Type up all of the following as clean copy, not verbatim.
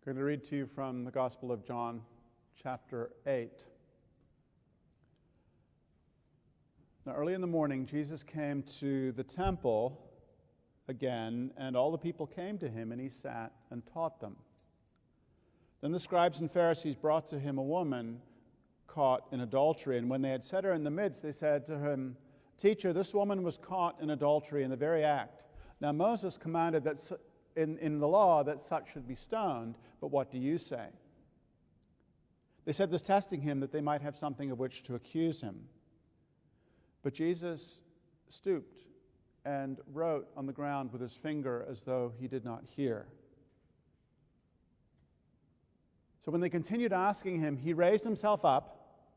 We're going to read to you from the Gospel of John, chapter 8. Now, early in the morning, Jesus came to the temple again, and all the people came to him, and he sat and taught them. Then the scribes and Pharisees brought to him a woman caught in adultery, and when they had set her in the midst, they said to him, "Teacher, this woman was caught in adultery in the very act. Now Moses commanded that in the law that such should be stoned, but what do you say?" They said this, testing him, that they might have something of which to accuse him. But Jesus stooped and wrote on the ground with his finger as though he did not hear. So when they continued asking him, he raised himself up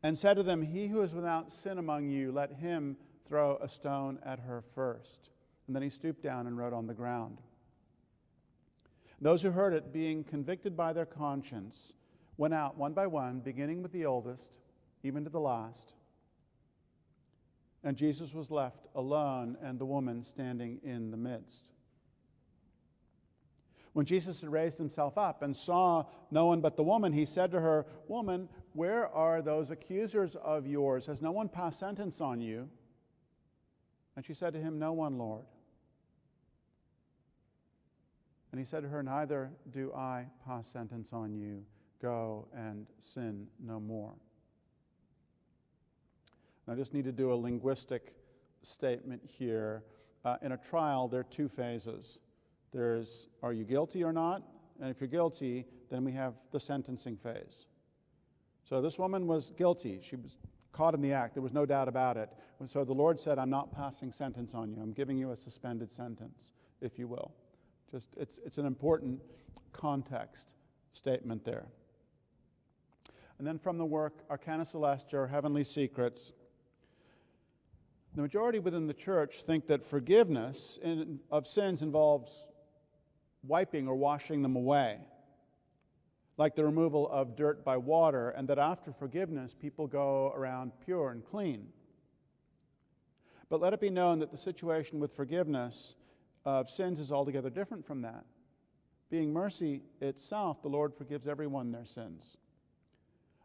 and said to them, "He who is without sin among you, let him throw a stone at her first." And then he stooped down and wrote on the ground. Those who heard it, being convicted by their conscience, went out one by one, beginning with the oldest, even to the last. And Jesus was left alone, and the woman standing in the midst. When Jesus had raised himself up and saw no one but the woman, he said to her, "Woman, where are those accusers of yours? Has no one passed sentence on you?" And she said to him, "No one, Lord." And he said to her, "Neither do I pass sentence on you. Go and sin no more." I just need to do a linguistic statement here. In a trial, there are two phases. There's, are you guilty or not? And if you're guilty, then we have the sentencing phase. So this woman was guilty. She was caught in the act. There was no doubt about it. And so the Lord said, "I'm not passing sentence on you. I'm giving you a suspended sentence, if you will." It's an important context statement there. And then from the work Arcana Celestia, or Heavenly Secrets, the majority within the church think that forgiveness of sins involves wiping or washing them away, like the removal of dirt by water, and that after forgiveness, people go around pure and clean. But let it be known that the situation with forgiveness of sins is altogether different from that. Being mercy itself, the Lord forgives everyone their sins.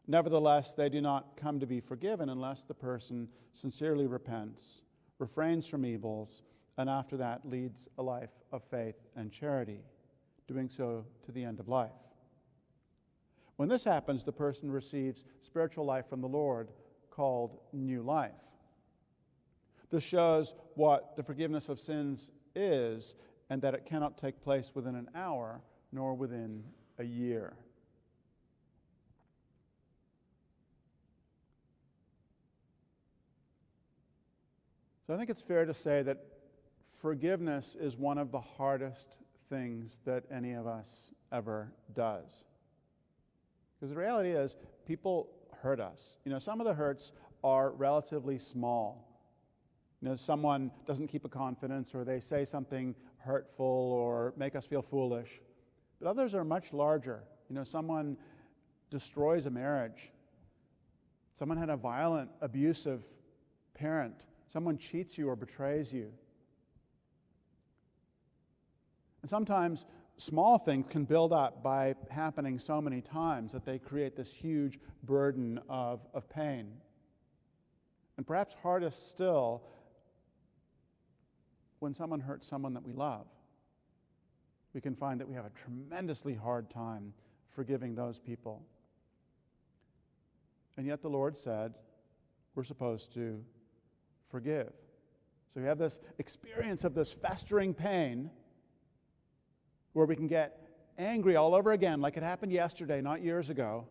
Nevertheless, they do not come to be forgiven unless the person sincerely repents, refrains from evils, and after that leads a life of faith and charity, doing so to the end of life. When this happens, the person receives spiritual life from the Lord, called new life. This shows what the forgiveness of sins is, and that it cannot take place within an hour, nor within a year. So I think it's fair to say that forgiveness is one of the hardest things that any of us ever does. Because the reality is, people hurt us. Some of the hurts are relatively small. Someone doesn't keep a confidence, or they say something hurtful or make us feel foolish. But others are much larger. Someone destroys a marriage. Someone had a violent, abusive parent. Someone cheats you or betrays you. And sometimes small things can build up by happening so many times that they create this huge burden of pain. And perhaps hardest still, when someone hurts someone that we love, we can find that we have a tremendously hard time forgiving those people. And yet the Lord said we're supposed to forgive. So we have this experience of this festering pain where we can get angry all over again, like it happened yesterday, not years ago.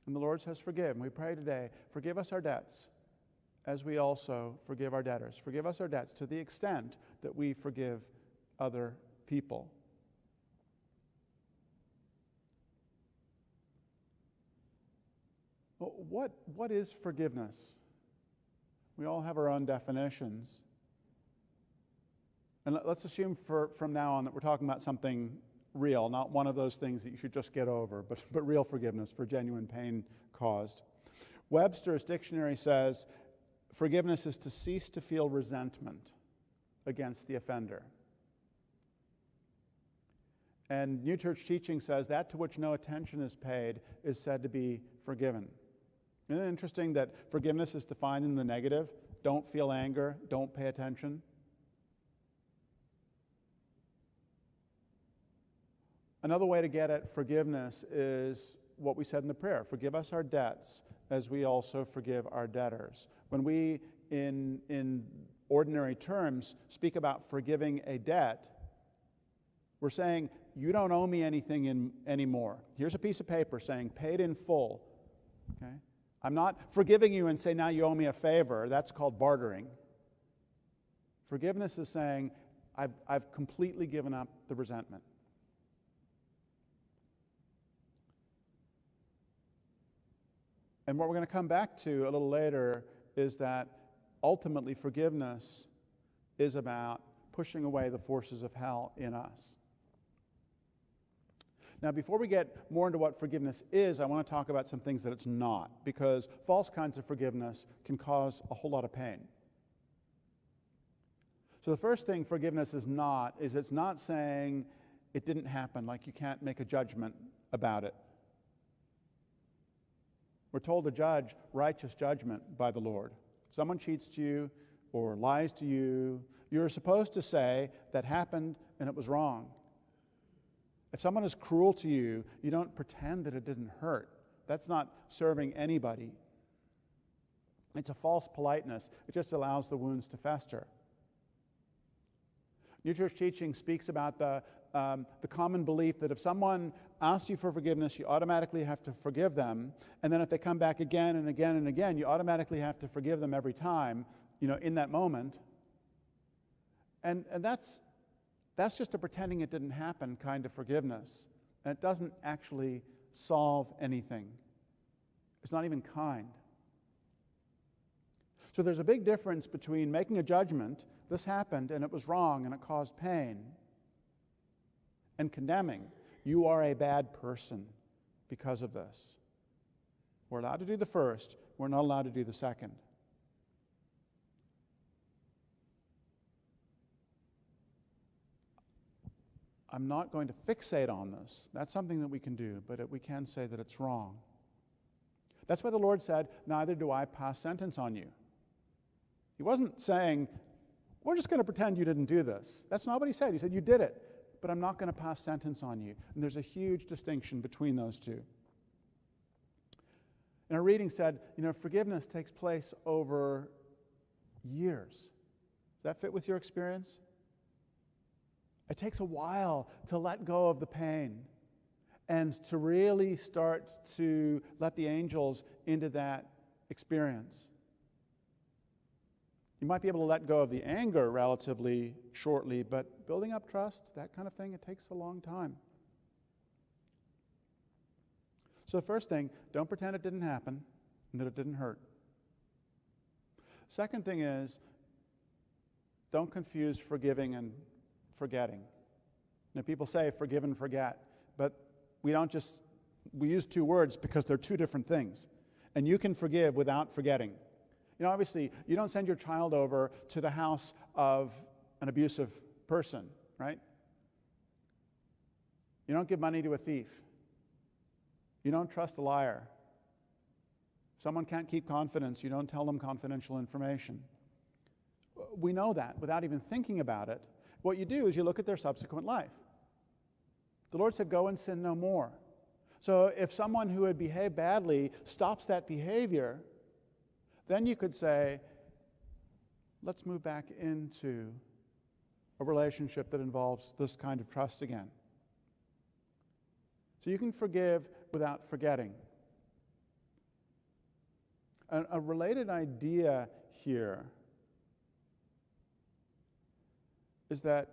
And the Lord says, forgive. And we pray today, forgive us our debts, as we also forgive our debtors. Forgive us our debts to the extent that we forgive other people. Well, what is forgiveness? We all have our own definitions. And let's assume from now on that we're talking about something real, not one of those things that you should just get over, but real forgiveness for genuine pain caused. Webster's dictionary says, forgiveness is to cease to feel resentment against the offender. And New Church teaching says that to which no attention is paid is said to be forgiven. Isn't it interesting that forgiveness is defined in the negative? Don't feel anger, don't pay attention. Another way to get at forgiveness is what we said in the prayer. Forgive us our debts as we also forgive our debtors. When we, in ordinary terms, speak about forgiving a debt, we're saying, you don't owe me anything anymore. Here's a piece of paper saying, paid in full. Okay? I'm not forgiving you and say, now you owe me a favor. That's called bartering. Forgiveness is saying, I've completely given up the resentment. And what we're going to come back to a little later is that ultimately forgiveness is about pushing away the forces of hell in us. Now, before we get more into what forgiveness is, I want to talk about some things that it's not, because false kinds of forgiveness can cause a whole lot of pain. So the first thing forgiveness is it's not saying it didn't happen, like you can't make a judgment about it. We're told to judge righteous judgment by the Lord. If someone cheats to you or lies to you, you're supposed to say, that happened and it was wrong. If someone is cruel to you, you don't pretend that it didn't hurt. That's not serving anybody. It's a false politeness. It just allows the wounds to fester. New Church teaching speaks about the common belief that if someone asks you for forgiveness, you automatically have to forgive them. And then if they come back again and again and again, you automatically have to forgive them every time, in that moment. And that's just a pretending it didn't happen kind of forgiveness. And it doesn't actually solve anything. It's not even kind. So there's a big difference between making a judgment, this happened and it was wrong and it caused pain, and condemning, you are a bad person because of this. We're allowed to do the first, we're not allowed to do the second. I'm not going to fixate on this. That's something that we can do, but we can say that it's wrong. That's why the Lord said, neither do I pass sentence on you. He wasn't saying, we're just going to pretend you didn't do this. That's not what he said. He said, you did it, but I'm not going to pass sentence on you. And there's a huge distinction between those two. And our reading said, forgiveness takes place over years. Does that fit with your experience? It takes a while to let go of the pain and to really start to let the angels into that experience. You might be able to let go of the anger relatively shortly, but building up trust, that kind of thing, it takes a long time. So the first thing, don't pretend it didn't happen and that it didn't hurt. Second thing is, don't confuse forgiving and forgetting. Now, people say forgive and forget, but we use two words because they're two different things. And you can forgive without forgetting. Obviously, you don't send your child over to the house of an abusive person, right? You don't give money to a thief. You don't trust a liar. If someone can't keep confidence, you don't tell them confidential information. We know that without even thinking about it. What you do is you look at their subsequent life. The Lord said, go and sin no more. So if someone who had behaved badly stops that behavior, then you could say, let's move back into a relationship that involves this kind of trust again. So you can forgive without forgetting. A related idea here is that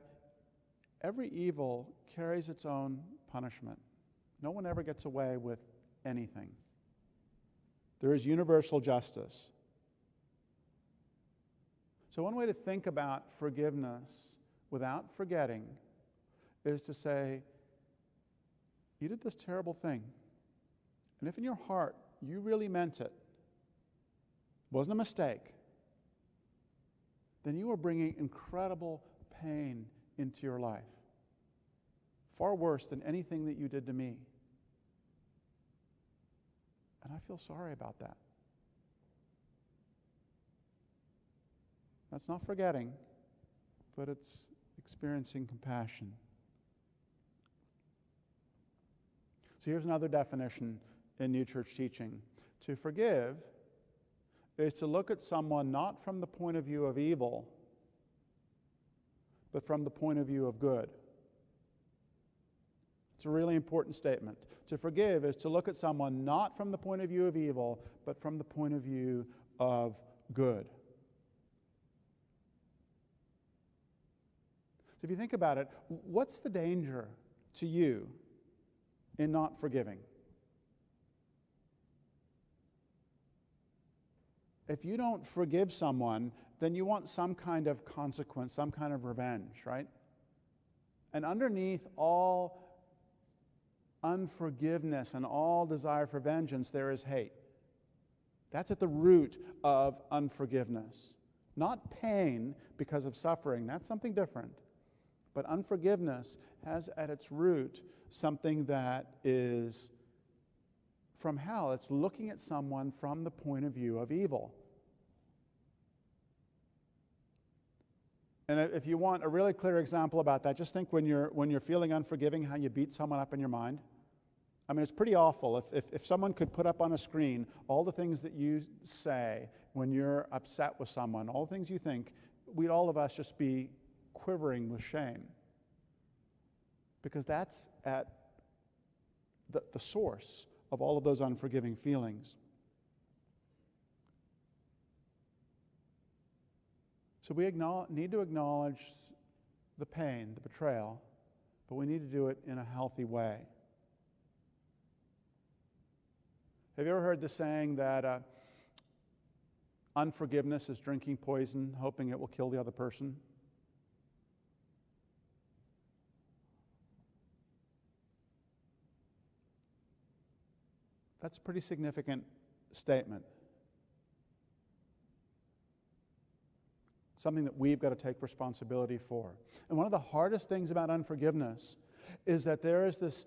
every evil carries its own punishment. No one ever gets away with anything. There is universal justice. So one way to think about forgiveness without forgetting is to say, you did this terrible thing. And if in your heart you really meant it, wasn't a mistake, then you are bringing incredible pain into your life. far worse than anything that you did to me. And I feel sorry about that. That's not forgetting, but it's experiencing compassion. So here's another definition in New Church teaching. To forgive is to look at someone not from the point of view of evil, but from the point of view of good. It's a really important statement. To forgive is to look at someone not from the point of view of evil, but from the point of view of good. So if you think about it, what's the danger to you in not forgiving? If you don't forgive someone, then you want some kind of consequence, some kind of revenge, right? And underneath all unforgiveness and all desire for vengeance, there is hate. That's at the root of unforgiveness. Not pain because of suffering, that's something different. But unforgiveness has at its root something that is from hell. It's looking at someone from the point of view of evil. And if you want a really clear example about that, just think when you're feeling unforgiving, how you beat someone up in your mind. I mean, it's pretty awful. If someone could put up on a screen all the things that you say when you're upset with someone, all the things you think, we'd all of us just be quivering with shame. Because that's at the source of all of those unforgiving feelings. So we need to acknowledge the pain, the betrayal, but we need to do it in a healthy way. Have you ever heard the saying that unforgiveness is drinking poison, hoping it will kill the other person? That's a pretty significant statement. Something that we've got to take responsibility for. And one of the hardest things about unforgiveness is that there is this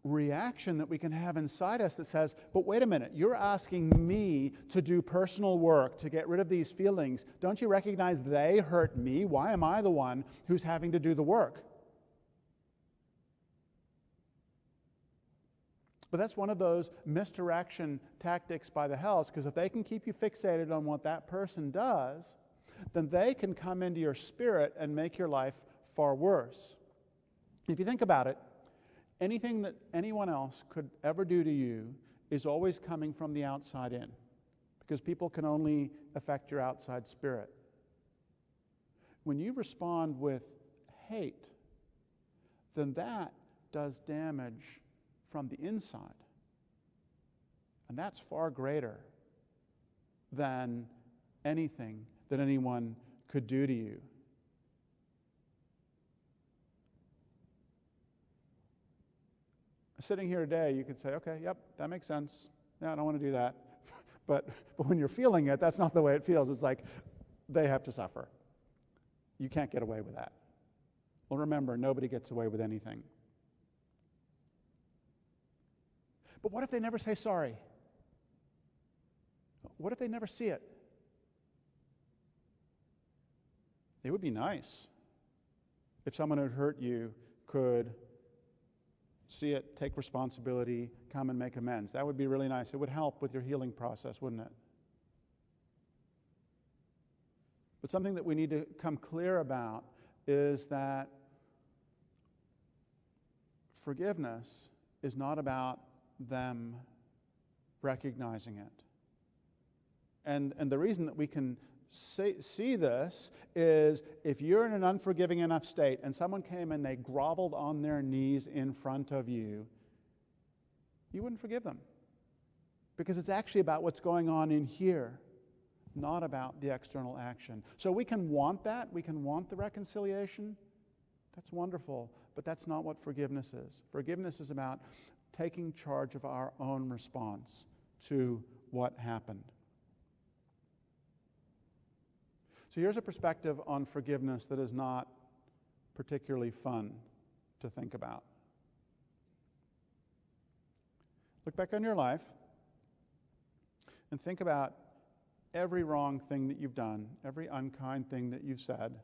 reaction that we can have inside us that says, but wait a minute, you're asking me to do personal work to get rid of these feelings. Don't you recognize they hurt me? Why am I the one who's having to do the work? But that's one of those misdirection tactics by the hells, because if they can keep you fixated on what that person does, then they can come into your spirit and make your life far worse. If you think about it, anything that anyone else could ever do to you is always coming from the outside in, because people can only affect your outside spirit. When you respond with hate, then that does damage from the inside. And that's far greater than anything that anyone could do to you. Sitting here today, you could say, okay, yep, that makes sense. Yeah, I don't want to do that. but when you're feeling it, that's not the way it feels. It's like, they have to suffer. You can't get away with that. Well, remember, nobody gets away with anything. But what if they never say sorry? What if they never see it? It would be nice if someone who hurt you could see it, take responsibility, come and make amends. That would be really nice. It would help with your healing process, wouldn't it? But something that we need to come clear about is that forgiveness is not about them recognizing it. And the reason that we can see this is if you're in an unforgiving enough state and someone came and they groveled on their knees in front of you, you wouldn't forgive them. Because it's actually about what's going on in here, not about the external action. So we can want that. We can want the reconciliation. That's wonderful. But that's not what forgiveness is. Forgiveness is about taking charge of our own response to what happened. So here's a perspective on forgiveness that is not particularly fun to think about. Look back on your life and think about every wrong thing that you've done, every unkind thing that you've said.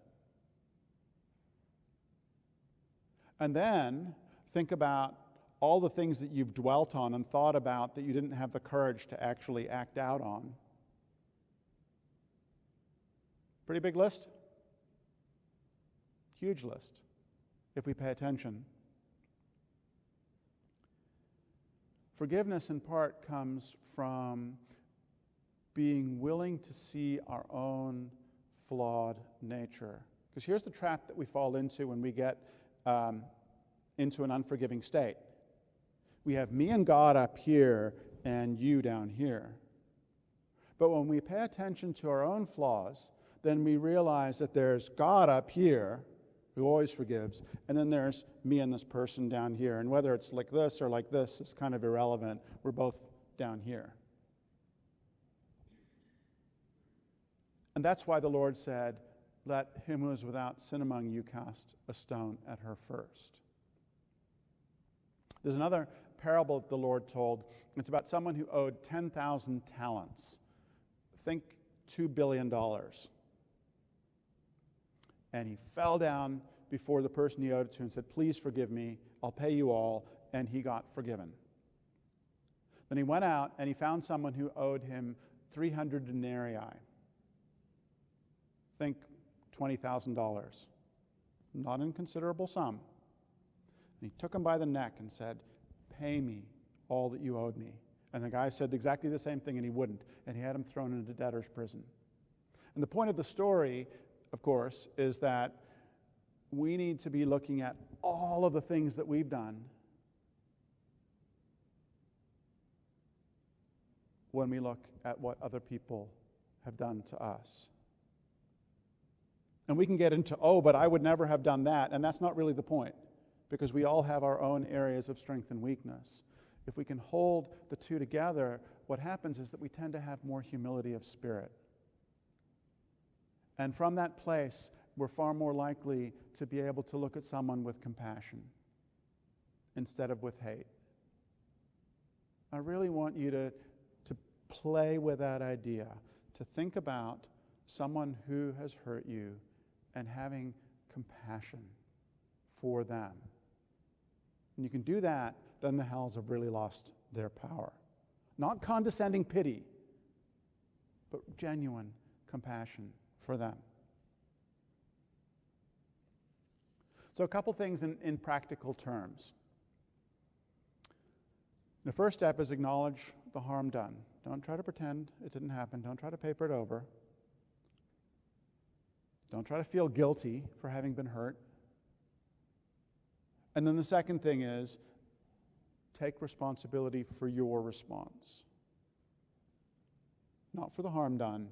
And then think about all the things that you've dwelt on and thought about that you didn't have the courage to actually act out on. Pretty big list? Huge list, if we pay attention. Forgiveness in part comes from being willing to see our own flawed nature. Because here's the trap that we fall into when we get into an unforgiving state. We have me and God up here and you down here. But when we pay attention to our own flaws, then we realize that there's God up here who always forgives, and then there's me and this person down here. And whether it's like this or like this is kind of irrelevant. We're both down here. And that's why the Lord said, let him who is without sin among you cast a stone at her first. There's another parable that the Lord told. It's about someone who owed 10,000 talents. Think $2 billion. And he fell down before the person he owed it to and said, please forgive me, I'll pay you all, and he got forgiven. Then he went out and he found someone who owed him 300 denarii. Think $20,000. Not an inconsiderable sum. And he took him by the neck and said, pay me all that you owed me. And the guy said exactly the same thing, and he wouldn't. And he had him thrown into debtor's prison. And the point of the story, of course, is that we need to be looking at all of the things that we've done when we look at what other people have done to us. And we can get into, but I would never have done that, and that's not really the point, because we all have our own areas of strength and weakness. If we can hold the two together, what happens is that we tend to have more humility of spirit. And from that place, we're far more likely to be able to look at someone with compassion instead of with hate. I really want you to play with that idea, to think about someone who has hurt you and having compassion for them. And you can do that, then the hells have really lost their power. Not condescending pity, but genuine compassion for them. So a couple things in practical terms. The first step is acknowledge the harm done. Don't try to pretend it didn't happen. Don't try to paper it over. Don't try to feel guilty for having been hurt. And then the second thing is take responsibility for your response. Not for the harm done,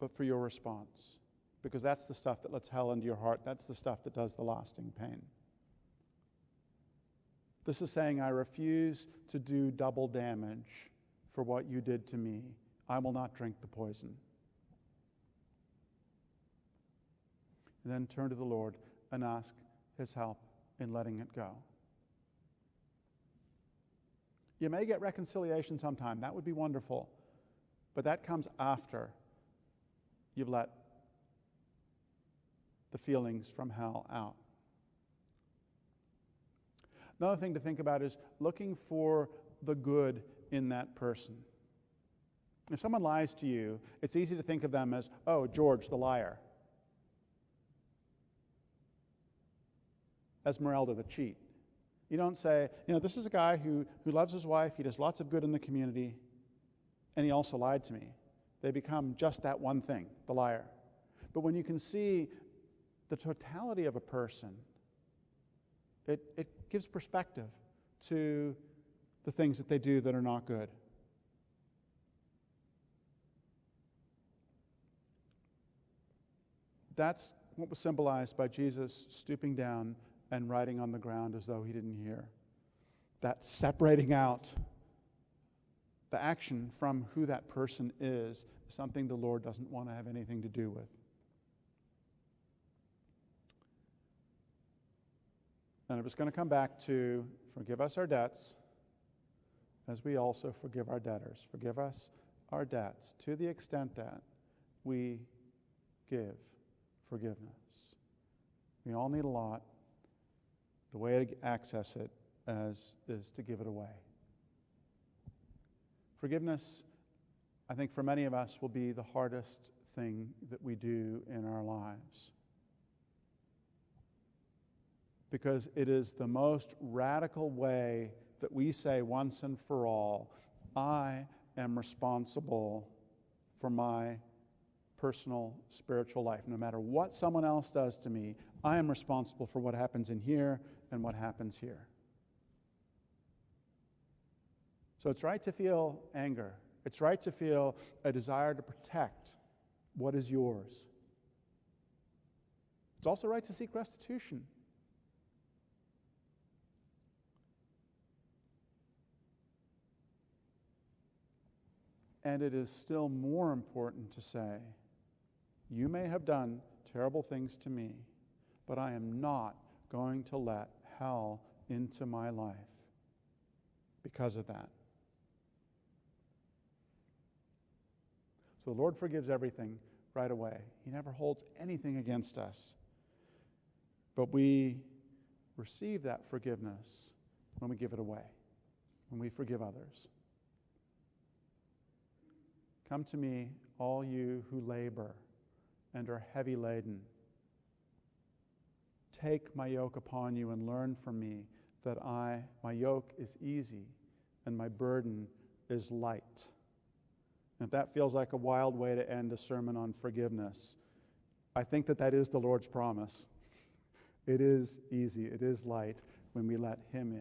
but for your response. Because that's the stuff that lets hell into your heart. That's the stuff that does the lasting pain. This is saying, I refuse to do double damage for what you did to me. I will not drink the poison. And then turn to the Lord and ask his help in letting it go. You may get reconciliation sometime. That would be wonderful. But that comes after you've let the feelings from hell out. Another thing to think about is looking for the good in that person. If someone lies to you, it's easy to think of them as, George the liar. Esmeralda the cheat. You don't say, this is a guy who loves his wife, he does lots of good in the community, and he also lied to me. They become just that one thing, the liar. But when you can see the totality of a person, it gives perspective to the things that they do that are not good. That's what was symbolized by Jesus stooping down and writing on the ground as though he didn't hear. That separating out the action from who that person is something the Lord doesn't want to have anything to do with. And it was going to come back to forgive us our debts as we also forgive our debtors. Forgive us our debts to the extent that we give forgiveness. We all need a lot. The way to access it is to give it away. Forgiveness, I think for many of us, will be the hardest thing that we do in our lives. Because it is the most radical way that we say once and for all, I am responsible for my personal spiritual life. No matter what someone else does to me, I am responsible for what happens in here and what happens here. So it's right to feel anger. It's right to feel a desire to protect what is yours. It's also right to seek restitution. And it is still more important to say, you may have done terrible things to me, but I am not going to let hell into my life because of that. So the Lord forgives everything right away. He never holds anything against us. But we receive that forgiveness when we give it away, when we forgive others. Come to me, all you who labor and are heavy laden. Take my yoke upon you and learn from me that my yoke is easy and my burden is light. And if that feels like a wild way to end a sermon on forgiveness, I think that is the Lord's promise. It is easy, it is light when we let Him in.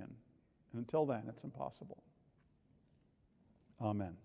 And until then, it's impossible. Amen.